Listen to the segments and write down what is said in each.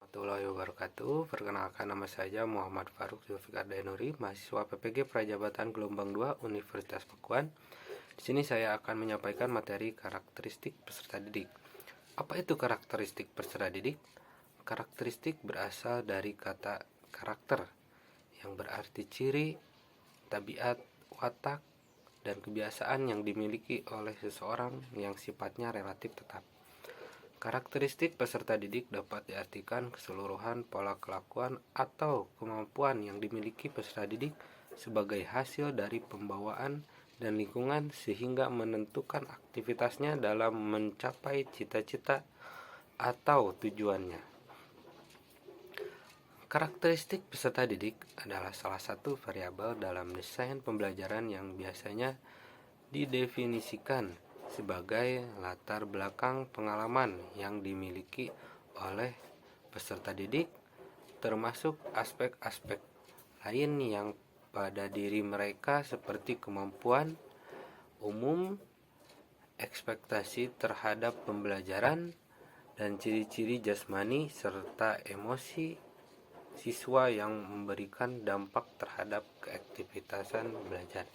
Warahmatullahi wabarakatuh. Perkenalkan, nama saya Muhammad Faruk Zulfikar Dainuri, mahasiswa PPG Prajabatan Gelombang 2 Universitas Pakuan. Di sini saya akan menyampaikan materi karakteristik peserta didik. Apa itu karakteristik peserta didik? Karakteristik berasal dari kata karakter yang berarti ciri, tabiat, watak, dan kebiasaan yang dimiliki oleh seseorang yang sifatnya relatif tetap. Karakteristik peserta didik dapat diartikan keseluruhan pola kelakuan atau kemampuan yang dimiliki peserta didik sebagai hasil dari pembawaan dan lingkungan sehingga menentukan aktivitasnya dalam mencapai cita-cita atau tujuannya. Karakteristik peserta didik adalah salah satu variabel dalam desain pembelajaran yang biasanya didefinisikan sebagai latar belakang pengalaman yang dimiliki oleh peserta didik, termasuk aspek-aspek lain yang pada diri mereka seperti kemampuan umum, ekspektasi terhadap pembelajaran, dan ciri-ciri jasmani serta emosi siswa yang memberikan dampak terhadap keaktivitasan belajar.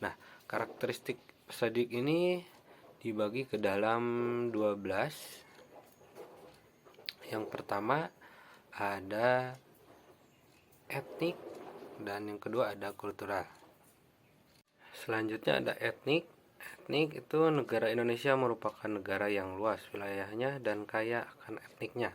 Nah, karakteristik peserta didik ini dibagi ke dalam 12. Yang pertama ada etnik dan yang kedua ada kultural. Selanjutnya ada etnik. Etnik itu negara Indonesia merupakan negara yang luas wilayahnya dan kaya akan etniknya.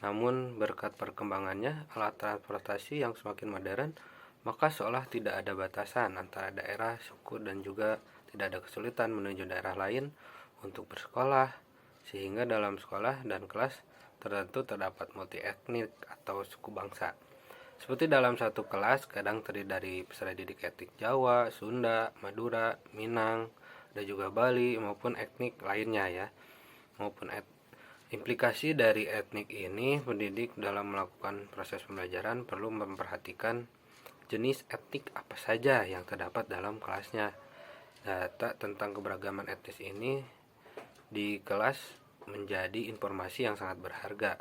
Namun berkat perkembangannya alat transportasi yang semakin modern, maka seolah tidak ada batasan antara daerah, suku, dan juga tidak ada kesulitan menuju daerah lain untuk bersekolah, sehingga dalam sekolah dan kelas tertentu terdapat multi etnik atau suku bangsa. Seperti dalam satu kelas kadang terdiri dari peserta didik etnik Jawa, Sunda, Madura, Minang, ada juga Bali maupun etnik lainnya ya, maupun implikasi dari etnik ini, pendidik dalam melakukan proses pembelajaran perlu memperhatikan jenis etnik apa saja yang terdapat dalam kelasnya. Data tentang keberagaman etnis ini di kelas menjadi informasi yang sangat berharga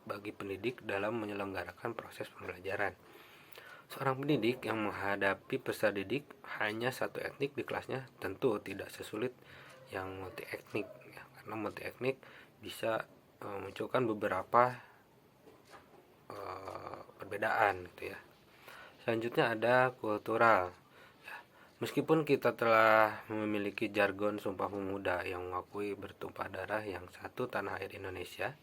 bagi pendidik dalam menyelenggarakan proses pembelajaran. Seorang pendidik yang menghadapi peserta didik hanya satu etnik di kelasnya tentu tidak sesulit yang multi etnik ya, karena multi etnik bisa memunculkan beberapa perbedaan gitu ya. Selanjutnya ada kultural. Ya, meskipun kita telah memiliki jargon Sumpah Pemuda yang mengakui bertumpah darah yang satu tanah air Indonesia,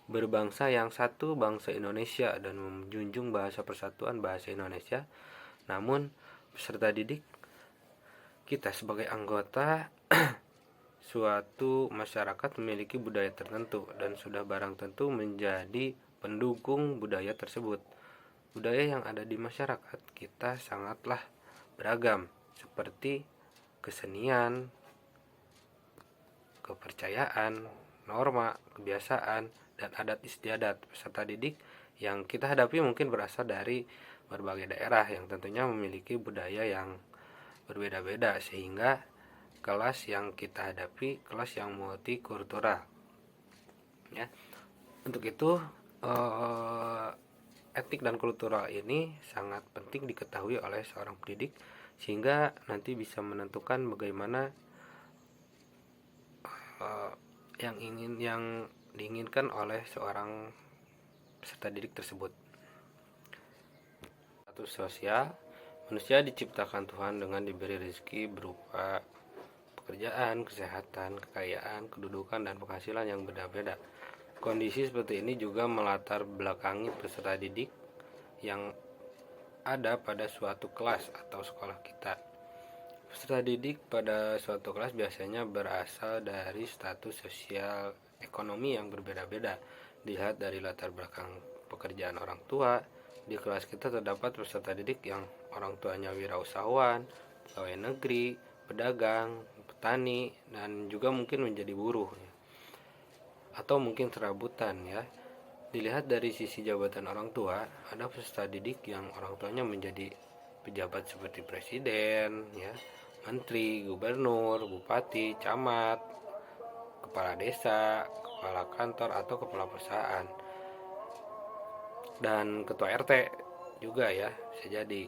berbangsa yang satu bangsa Indonesia, dan menjunjung bahasa persatuan bahasa Indonesia, namun peserta didik kita sebagai anggota suatu masyarakat memiliki budaya tertentu dan sudah barang tentu menjadi pendukung budaya tersebut. Budaya yang ada di masyarakat kita sangatlah beragam, seperti kesenian, kepercayaan, norma, kebiasaan, dan adat istiadat peserta didik yang kita hadapi mungkin berasal dari berbagai daerah yang tentunya memiliki budaya yang berbeda-beda, sehingga kelas yang kita hadapi kelas yang multikultural ya. Untuk itu etik dan kultural ini sangat penting diketahui oleh seorang pendidik sehingga nanti bisa menentukan bagaimana yang diinginkan oleh seorang peserta didik tersebut. Status sosial, manusia diciptakan Tuhan dengan diberi rezeki berupa pekerjaan, kesehatan, kekayaan, kedudukan, dan penghasilan yang beda-beda. Kondisi seperti ini juga melatar belakangi peserta didik yang ada pada suatu kelas atau sekolah kita. Peserta didik pada suatu kelas biasanya berasal dari status sosial ekonomi yang berbeda-beda. Dilihat dari latar belakang pekerjaan orang tua, di kelas kita terdapat peserta didik yang orang tuanya wirausahawan, pegawai negeri, pedagang, petani, dan juga mungkin menjadi buruh atau mungkin serabutan ya. Dilihat dari sisi jabatan orang tua, ada peserta didik yang orang tuanya menjadi pejabat seperti presiden ya, menteri, gubernur, bupati, camat, kepala desa, kepala kantor, atau kepala perusahaan. dan ketua RT juga ya, bisa jadi.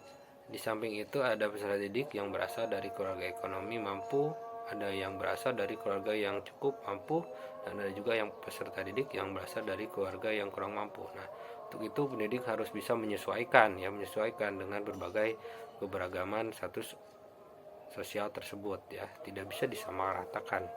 Di samping itu ada peserta didik yang berasal dari keluarga ekonomi mampu, ada yang berasal dari keluarga yang cukup mampu, dan ada juga yang peserta didik yang berasal dari keluarga yang kurang mampu. Nah, untuk itu pendidik harus bisa menyesuaikan dengan berbagai keberagaman status sosial tersebut ya, tidak bisa disamaratakan.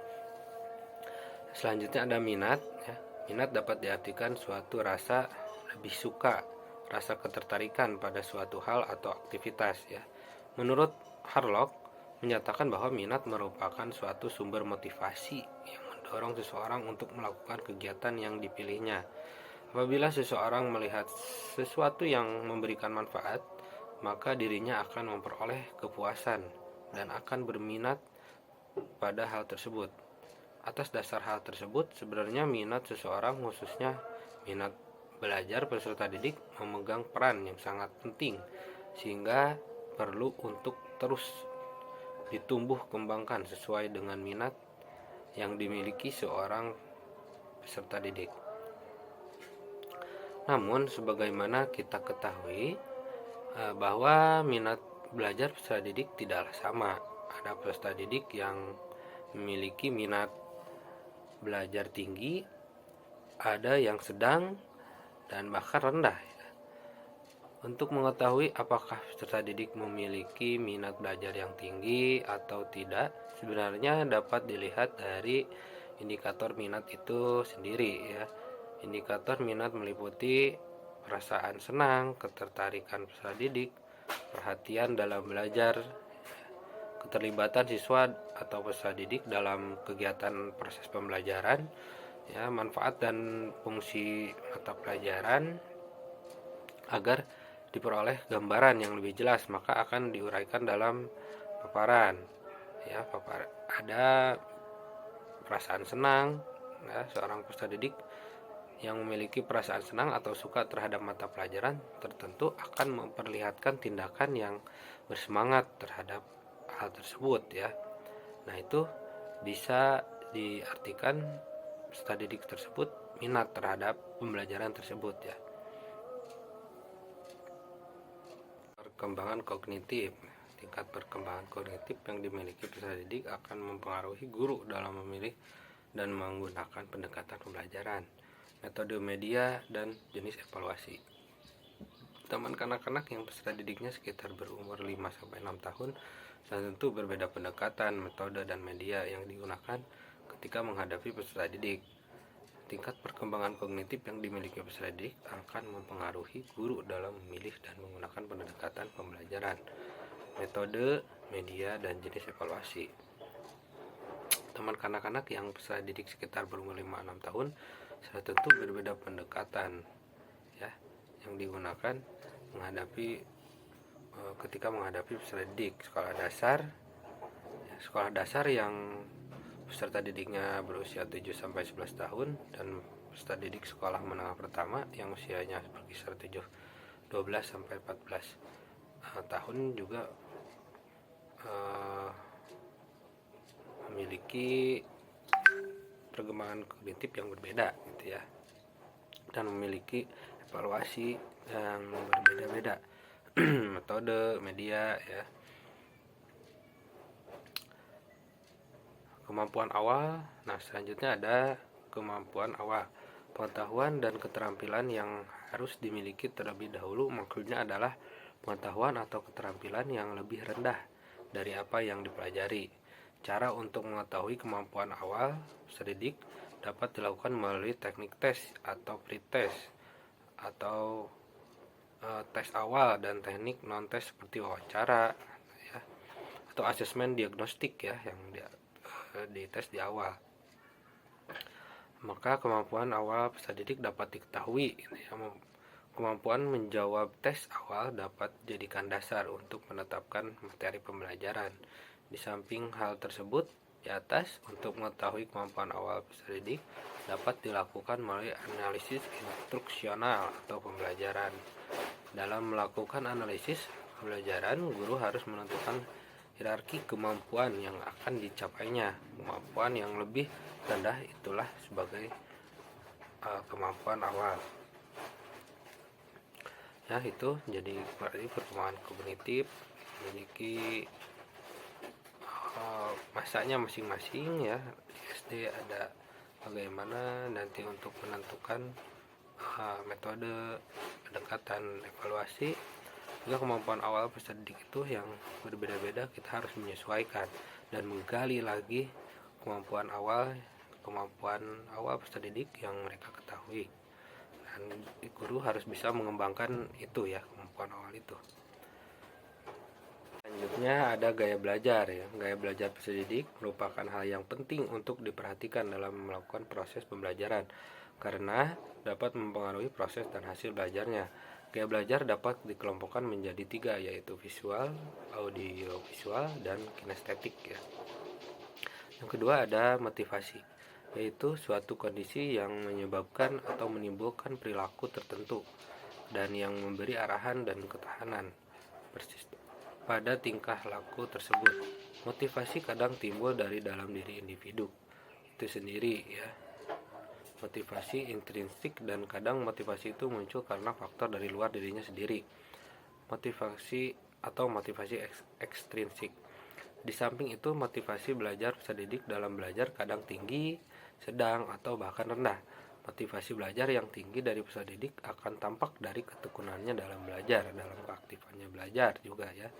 Selanjutnya ada minat ya. Minat dapat diartikan suatu rasa lebih suka, rasa ketertarikan pada suatu hal atau aktivitas ya. Menurut Harlock menyatakan bahwa minat merupakan suatu sumber motivasi yang mendorong seseorang untuk melakukan kegiatan yang dipilihnya. Apabila seseorang melihat sesuatu yang memberikan manfaat, maka dirinya akan memperoleh kepuasan dan akan berminat pada hal tersebut. Atas dasar hal tersebut, sebenarnya minat seseorang, khususnya minat belajar peserta didik, memegang peran yang sangat penting, sehingga perlu untuk terus ditumbuh kembangkan sesuai dengan minat yang dimiliki seorang peserta didik. Namun, sebagaimana kita ketahui bahwa minat belajar peserta didik tidaklah sama. Ada peserta didik yang memiliki minat belajar tinggi, ada yang sedang, dan bahkan rendah. Untuk mengetahui apakah peserta didik memiliki minat belajar yang tinggi atau tidak, sebenarnya dapat dilihat dari indikator minat itu sendiri ya. Indikator minat meliputi perasaan senang, ketertarikan peserta didik, perhatian dalam belajar, keterlibatan siswa atau peserta didik dalam kegiatan proses pembelajaran, ya, manfaat dan fungsi mata pelajaran. Agar diperoleh gambaran yang lebih jelas, maka akan diuraikan dalam paparan. Ya, ada perasaan senang, ya, seorang peserta didik yang memiliki perasaan senang atau suka terhadap mata pelajaran tertentu akan memperlihatkan tindakan yang bersemangat terhadap hal tersebut ya. Nah, itu bisa diartikan peserta didik tersebut minat terhadap pembelajaran tersebut ya. Perkembangan kognitif. Tingkat perkembangan kognitif yang dimiliki peserta didik akan mempengaruhi guru dalam memilih dan menggunakan pendekatan pembelajaran, metode media, dan jenis evaluasi. Teman kanak-kanak yang peserta didiknya sekitar berumur 5-6 tahun tentu berbeda pendekatan, metode, dan media yang digunakan ketika menghadapi peserta didik. Tingkat perkembangan kognitif yang dimiliki peserta didik akan mempengaruhi guru dalam memilih dan menggunakan pendekatan pembelajaran, metode, media, dan jenis evaluasi. Teman kanak-kanak yang peserta didik sekitar berumur 5-6 tahun tentu berbeda pendekatan ya yang digunakan ketika menghadapi peserta didik. Sekolah dasar yang peserta didiknya berusia 7-11 tahun dan peserta didik sekolah menengah pertama yang usianya berkisar 12-14 tahun juga memiliki perkembangan kognitif yang berbeda gitu ya, dan memiliki evaluasi yang berbeda-beda, metode, media ya. Kemampuan awal. Nah, selanjutnya ada kemampuan awal. Pengetahuan dan keterampilan yang harus dimiliki terlebih dahulu maksudnya adalah pengetahuan atau keterampilan yang lebih rendah dari apa yang dipelajari. Cara untuk mengetahui kemampuan awal peserta didik dapat dilakukan melalui teknik tes atau pretest atau tes awal dan teknik non-tes seperti wawancara ya, atau asesmen diagnostik ya yang dites di awal. Maka kemampuan awal peserta didik dapat diketahui ya. Kemampuan menjawab tes awal dapat dijadikan dasar untuk menetapkan materi pembelajaran. Di samping hal tersebut di atas, untuk mengetahui kemampuan awal peserta didik dapat dilakukan melalui analisis instruksional atau pembelajaran. Dalam melakukan analisis pembelajaran, guru harus menentukan hierarki kemampuan yang akan dicapainya. Kemampuan yang lebih rendah itulah sebagai kemampuan awal. Ya, itu jadi berarti perkembangan kognitif memiliki masanya masing-masing ya. Di SD ada bagaimana nanti untuk menentukan metode pendekatan evaluasi, juga kemampuan awal peserta didik itu yang berbeda-beda. Kita harus menyesuaikan dan menggali lagi kemampuan awal peserta didik yang mereka ketahui, dan guru harus bisa mengembangkan itu ya, kemampuan awal itu. Selanjutnya ada gaya belajar ya. Gaya belajar peserta didik merupakan hal yang penting untuk diperhatikan dalam melakukan proses pembelajaran karena dapat mempengaruhi proses dan hasil belajarnya. Gaya belajar dapat dikelompokkan menjadi 3, yaitu visual, audiovisual, dan kinestetik ya. Yang kedua ada motivasi, yaitu suatu kondisi yang menyebabkan atau menimbulkan perilaku tertentu dan yang memberi arahan dan ketahanan pada tingkah laku tersebut. Motivasi kadang timbul dari dalam diri individu itu sendiri ya. Motivasi intrinsik, dan kadang motivasi itu muncul karena faktor dari luar dirinya sendiri. Motivasi ekstrinsik. Di samping itu, motivasi belajar peserta didik dalam belajar kadang tinggi, sedang, atau bahkan rendah. Motivasi belajar yang tinggi dari peserta didik akan tampak dari ketekunannya dalam belajar, dalam keaktifannya belajar juga ya,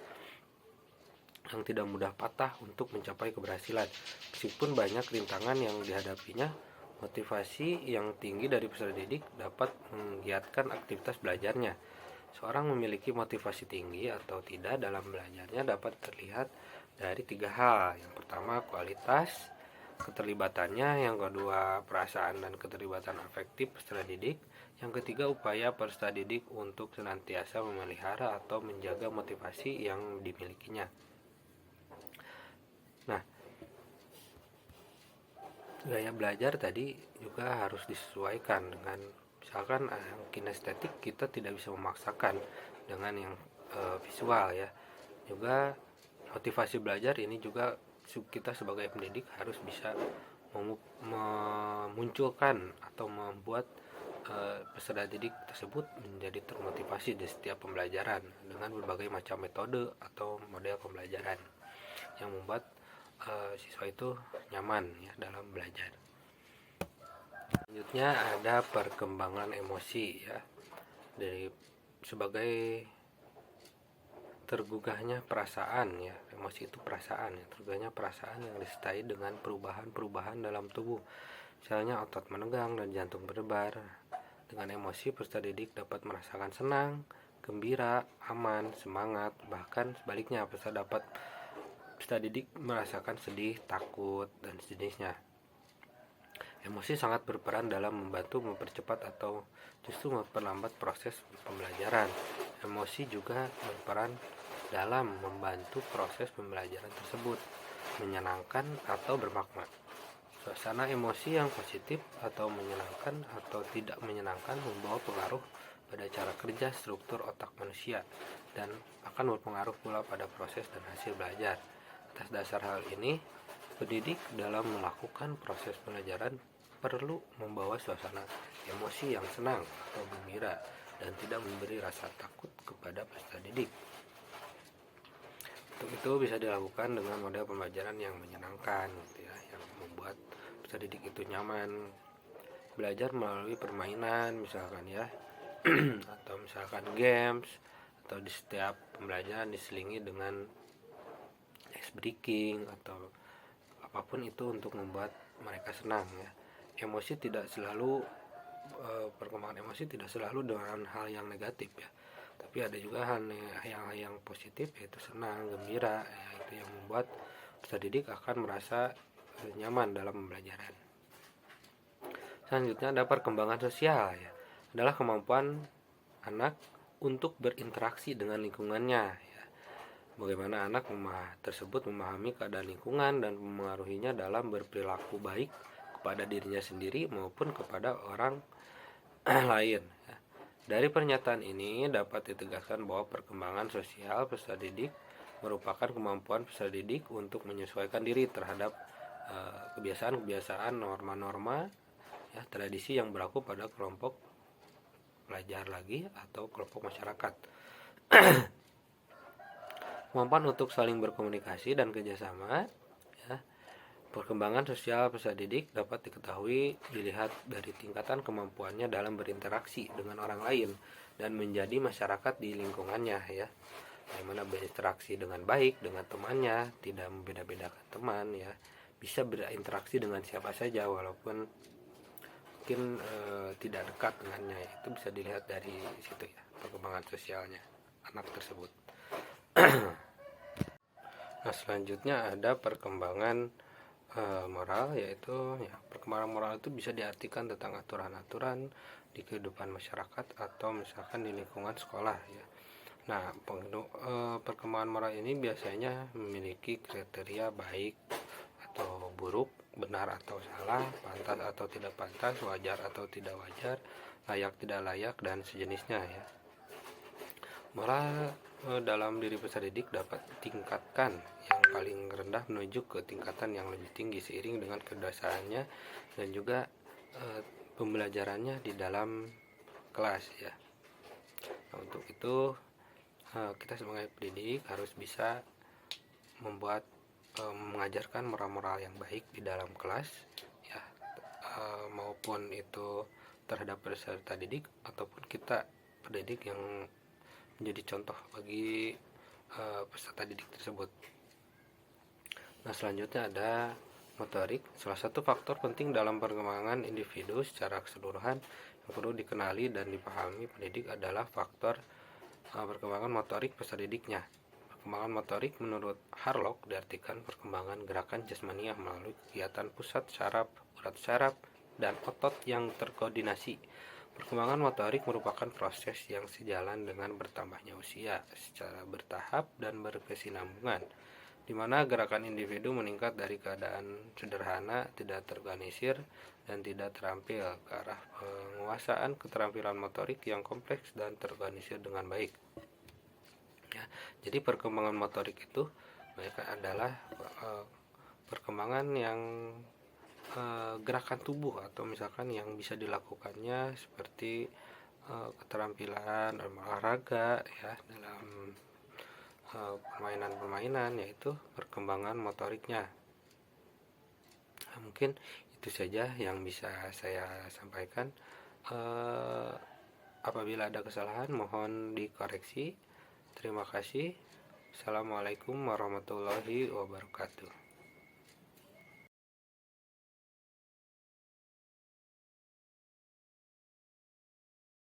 yang tidak mudah patah untuk mencapai keberhasilan. Meskipun banyak rintangan yang dihadapinya, motivasi yang tinggi dari peserta didik dapat menggiatkan aktivitas belajarnya. Seorang memiliki motivasi tinggi atau tidak dalam belajarnya dapat terlihat dari 3 hal. Yang pertama, kualitas keterlibatannya. Yang kedua, perasaan dan keterlibatan afektif peserta didik. Yang ketiga, upaya peserta didik untuk senantiasa memelihara atau menjaga motivasi yang dimilikinya. Nah, gaya belajar tadi juga harus disesuaikan dengan, misalkan yang kinestetik kita tidak bisa memaksakan dengan yang visual ya. Juga motivasi belajar ini juga kita sebagai pendidik harus bisa memunculkan atau membuat peserta didik tersebut menjadi termotivasi di setiap pembelajaran dengan berbagai macam metode atau model pembelajaran yang membuat siswa itu nyaman ya dalam belajar. Selanjutnya ada perkembangan emosi ya, dari sebagai tergugahnya perasaan ya. Emosi itu perasaan ya, tergugahnya perasaan yang disertai dengan perubahan-perubahan dalam tubuh. Misalnya otot menegang dan jantung berdebar. Dengan emosi, peserta didik dapat merasakan senang, gembira, aman, semangat. Bahkan sebaliknya, peserta didik merasakan sedih, takut, dan sejenisnya. Emosi sangat berperan dalam membantu mempercepat atau justru memperlambat proses pembelajaran. Emosi juga berperan dalam membantu proses pembelajaran tersebut menyenangkan atau bermakna. Suasana emosi yang positif atau menyenangkan atau tidak menyenangkan membawa pengaruh pada cara kerja struktur otak manusia dan akan berpengaruh pula pada proses dan hasil belajar. Atas dasar hal ini, pendidik dalam melakukan proses pembelajaran perlu membawa suasana emosi yang senang atau gembira dan tidak memberi rasa takut kepada peserta didik. Untuk itu bisa dilakukan dengan model pembelajaran yang menyenangkan gitu ya, yang membuat peserta didik itu nyaman. Belajar melalui permainan misalkan ya atau misalkan games, atau di setiap pembelajaran diselingi dengan ice breaking atau apapun itu untuk membuat mereka senang ya. Perkembangan emosi tidak selalu dengan hal yang negatif ya, tapi ada juga hal yang positif, yaitu senang, gembira ya, itu yang membuat peserta didik akan merasa nyaman dalam pembelajaran. Selanjutnya ada perkembangan sosial ya, adalah kemampuan anak untuk berinteraksi dengan lingkungannya ya. Bagaimana anak tersebut memahami keadaan lingkungan dan memengaruhinya dalam berperilaku baik kepada dirinya sendiri maupun kepada orang lain ya. Dari pernyataan ini dapat ditegaskan bahwa perkembangan sosial peserta didik merupakan kemampuan peserta didik untuk menyesuaikan diri terhadap kebiasaan-kebiasaan, norma-norma ya, tradisi yang berlaku pada kelompok pelajar lagi atau kelompok masyarakat. Kemampuan untuk saling berkomunikasi dan kerjasama, ya. Perkembangan sosial peserta didik dapat diketahui dilihat dari tingkatan kemampuannya dalam berinteraksi dengan orang lain dan menjadi masyarakat di lingkungannya, ya. Bagaimana berinteraksi dengan baik dengan temannya, tidak membeda-bedakan teman, ya. Bisa berinteraksi dengan siapa saja walaupun mungkin tidak dekat dengannya. Itu bisa dilihat dari situ, ya, perkembangan sosialnya anak tersebut. Nah, selanjutnya ada perkembangan moral, yaitu ya, perkembangan moral itu bisa diartikan tentang aturan-aturan di kehidupan masyarakat atau misalkan di lingkungan sekolah, ya. Nah, perkembangan moral ini biasanya memiliki kriteria baik atau buruk, benar atau salah, pantas atau tidak pantas, wajar atau tidak wajar, layak tidak layak, dan sejenisnya, ya. Moral dalam diri peserta didik dapat ditingkatkan yang paling rendah menuju ke tingkatan yang lebih tinggi seiring dengan kedewasaannya dan juga pembelajarannya di dalam kelas, ya. Nah, untuk itu kita sebagai pendidik harus bisa membuat mengajarkan moral-moral yang baik di dalam kelas, ya, maupun itu terhadap peserta didik ataupun kita pendidik yang menjadi contoh bagi peserta didik tersebut. Nah, selanjutnya ada motorik. Salah satu faktor penting dalam perkembangan individu secara keseluruhan yang perlu dikenali dan dipahami pendidik adalah faktor perkembangan motorik peserta didiknya. Perkembangan motorik menurut Harlock diartikan perkembangan gerakan jasmania melalui kegiatan pusat saraf, urat saraf, dan otot yang terkoordinasi. Perkembangan motorik merupakan proses yang sejalan dengan bertambahnya usia secara bertahap dan berkesinambungan, di mana gerakan individu meningkat dari keadaan sederhana, tidak terorganisir, dan tidak terampil ke arah penguasaan keterampilan motorik yang kompleks dan terorganisir dengan baik. Ya, jadi perkembangan motorik itu mereka adalah perkembangan yang gerakan tubuh atau misalkan yang bisa dilakukannya seperti keterampilan olahraga, ya, dalam permainan-permainan, yaitu perkembangan motoriknya. Nah, mungkin itu saja yang bisa saya sampaikan. Apabila ada kesalahan mohon dikoreksi. Terima kasih. Assalamualaikum warahmatullahi wabarakatuh.